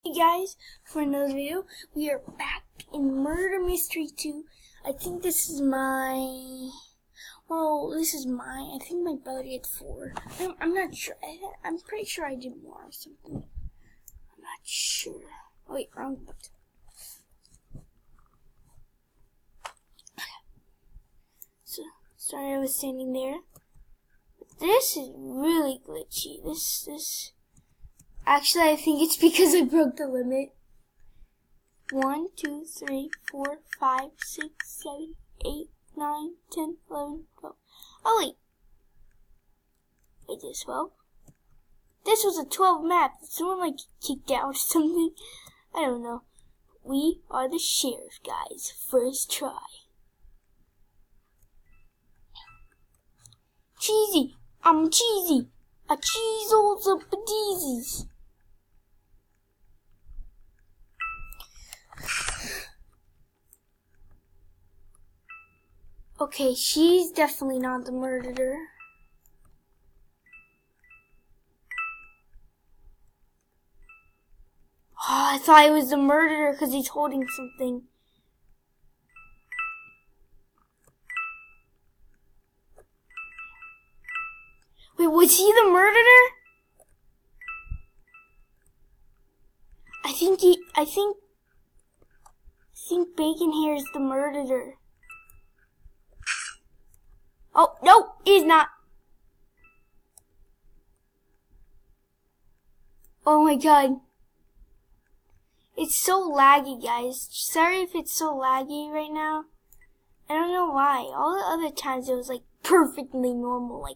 Hey guys, for another video, we are back in Murder Mystery 2. I think this is my, I think my brother did 4. I'm not sure, I'm pretty sure I did more or something. I'm not sure. Oh wait, wrong button. So, sorry I was standing there. But this is really glitchy. Actually, I think it's because I broke the limit. 1, 2, 3, 4, 5, 6, 7, 8, 9, 10, 11, 12. Oh wait. Wait, this 12? This was a 12 map. Did someone kicked out or something? I don't know. We are the sheriff, guys. First try. Cheesy. I'm cheesy. A cheeseals of daisies. Okay, she's definitely not the murderer. Oh, I thought he was the murderer because he's holding something. Wait, was he the murderer? I think Bacon Hair is the murderer. Oh, no, he's not. Oh my god. It's so laggy, guys. Sorry if it's so laggy right now. I don't know why. All the other times it was perfectly normal.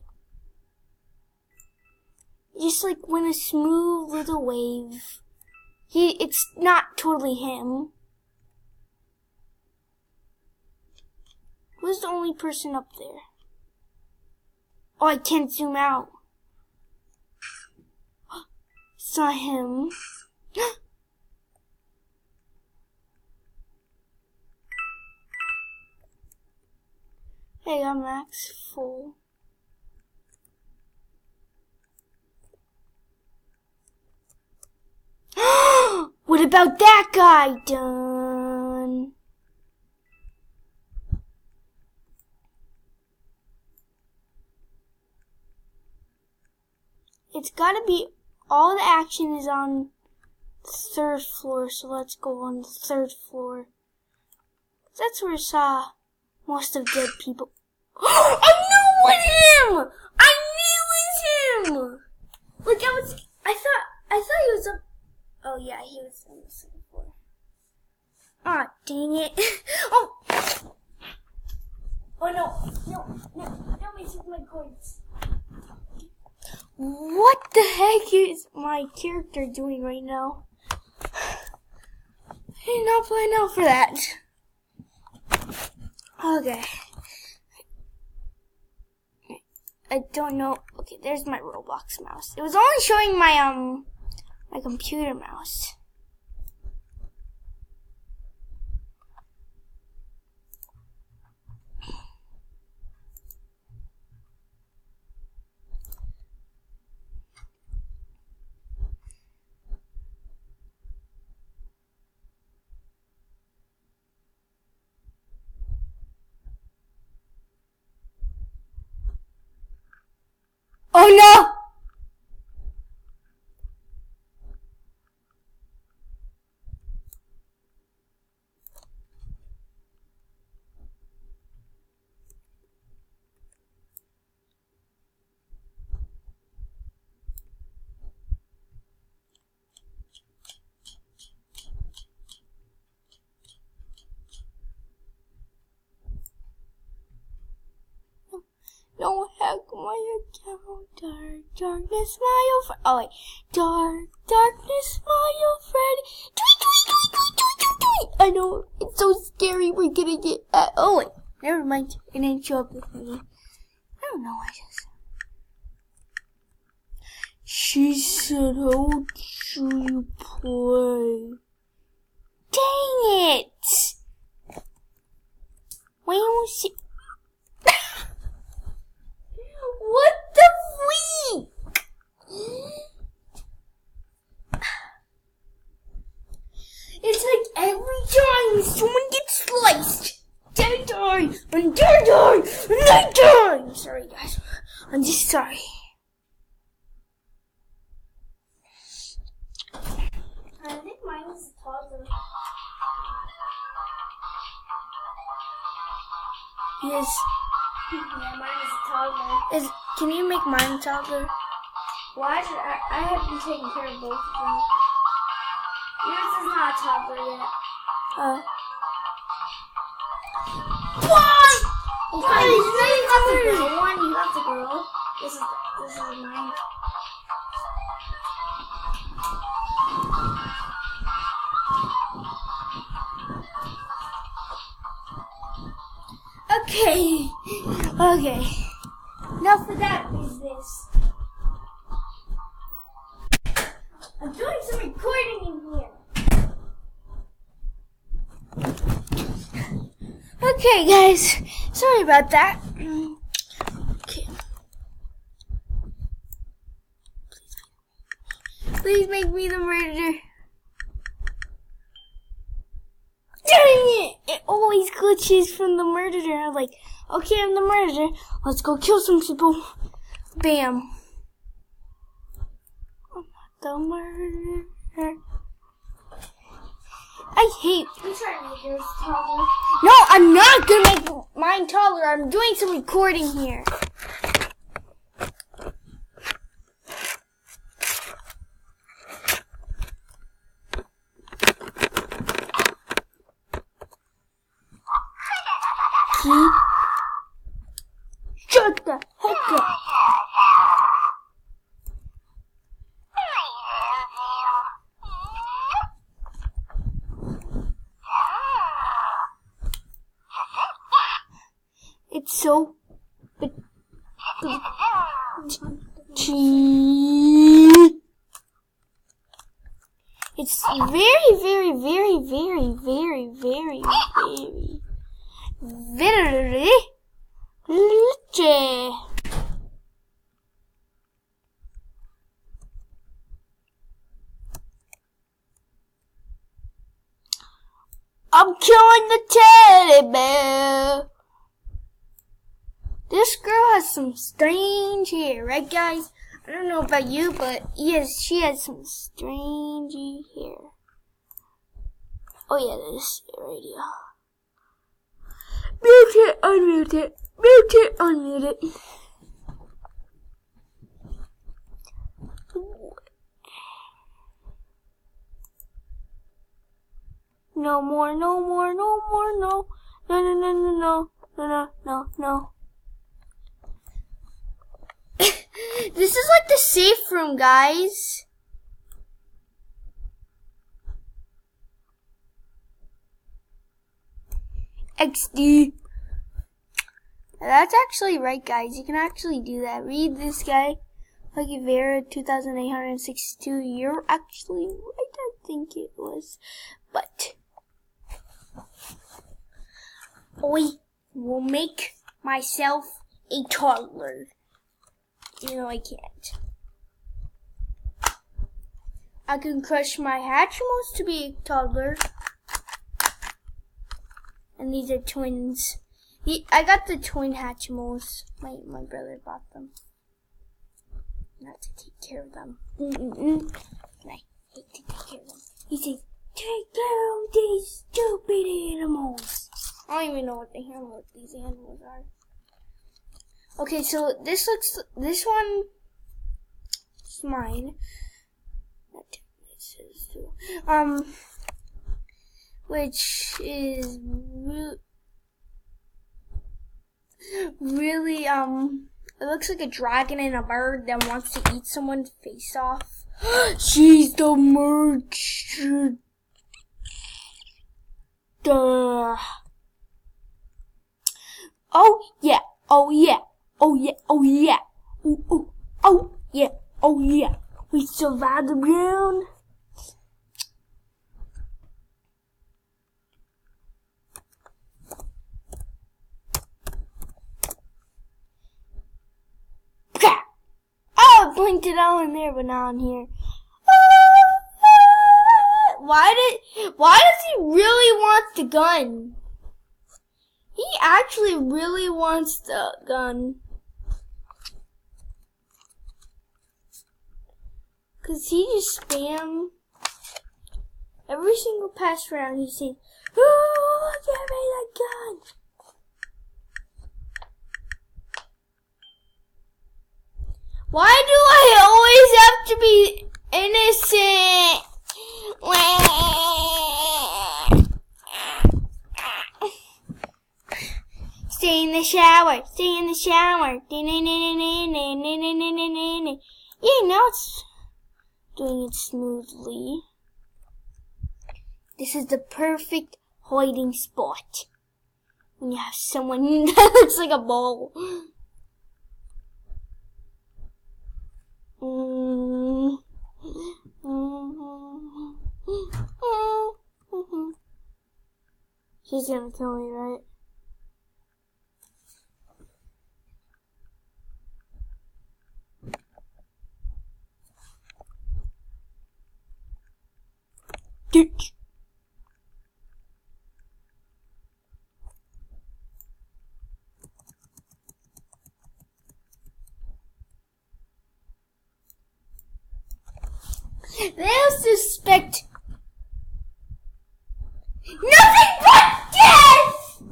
Just when a smooth little wave. It's not totally him. Who's the only person up there? Oh, I can't zoom out. It's not him. Hey, I'm max full. What about that guy? Done. It's gotta be, all the action is on the 3rd floor, so let's go on the 3rd floor. That's where I saw most of dead people. I knew it was him! I knew it was him! I thought he was up. Oh yeah, he was on the 2nd floor. Ah, dang it. Oh! Oh no, don't make my coins. What the heck is my character doing right now? I did not plan out for that. Okay. I don't know. Okay, there's my Roblox mouse. It was only showing my my computer mouse. Oh no! Don't hack my account, darkness, my old friend. Oh wait, darkness, my old friend. Tweet, tweet, tweet, tweet, tweet, tweet, tweet. I know, it's so scary. We're gonna get. Oh wait, never mind. It didn't show up with me. I don't know. She said, "How do you play?" Dang it! Why won't she? What the freak? someone gets sliced. They die, and they die, and they die. I'm sorry, guys. I'm just sorry. I think mine is taller. Yes. Yeah, mine is taller. Can you make mine taller? Why did I have been taking care of both of them. Yours is not a toddler yet. What? Okay, you have the girl one, you have the girl. This is mine. Okay. Enough of that business. I'm doing some recording in here. Okay, guys. Sorry about that. Okay. Please make me the murderer. Dang it! It always glitches from the murderer. I'm like, okay, I'm the murderer. Let's go kill some people. Bam. I'm not the murderer. I hate. I'm trying to make yours taller. No, I'm not gonna make mine taller. I'm doing some recording here. Shut the heck up. It's so it's very, very, very, very, very, very, very, very I'm killing the teddy bear. This girl has some strange hair, right, guys? I don't know about you, but yes, she has some strange hair. Oh yeah, this radio. Mute it, unmute it. Mute it, unmute it. No more, no more, no more, no. No, no, no, no, no. No, no, no, no. This is like the safe room, guys. XD. That's actually right, guys. You can actually do that. Read this guy. Lucky Vera 2862. You're actually right, I think it was. But I will make myself a toddler. You know I can't. I can crush my Hatchimals to be a toddler. And these are twins. I got the twin Hatchimals. My brother bought them. Not to take care of them. And I hate to take care of them. He says, take care of these stupid animals. I don't even know what these animals are. Okay, so this one is mine. Which is really, it looks like a dragon and a bird that wants to eat someone's face off. She's the merchant. Oh yeah, oh yeah, oh yeah, oh yeah, oh yeah, oh yeah. We survived the round. Blinked it out in there, but not on here. why does he really want the gun? He actually really wants the gun. Cause he just spam every single pass round. He's saying, "Oh, give me the gun." Why do I always have to be innocent? Stay in the shower. Stay in the shower. Yeah, now it's doing it smoothly. This is the perfect hiding spot when you have someone that looks like a ball. She's gonna kill me, right? Ditch. They'll suspect nothing but death!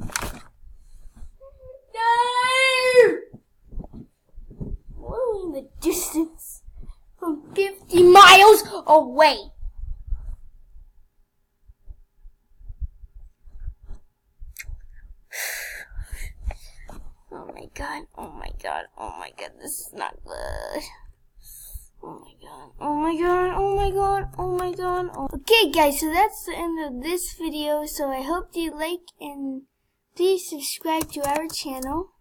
No! Whoa, in the distance from 50 miles away. Oh my god, oh my god, oh my god, this is not good. Oh my god, oh my god, oh my god, oh my god. Okay guys, so that's the end of this video. So I hope you like and please subscribe to our channel,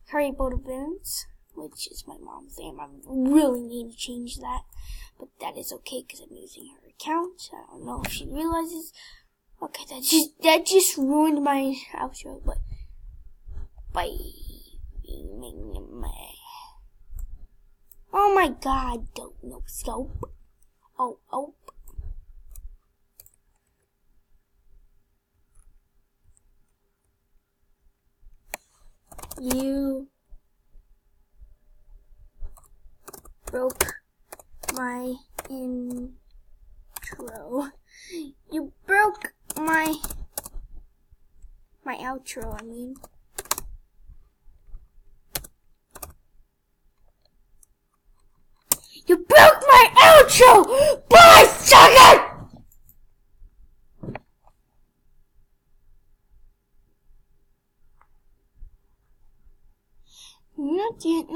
Harry Potter Villains, which is my mom's name. I really need to change that, but that is okay because I'm using her account. I don't know if she realizes. Okay, that just ruined my outro, but bye. Oh my god, don't know scope. Oh. You broke my intro. You broke my outro, I mean. You broke my outro! Bye, sucker! Not yet.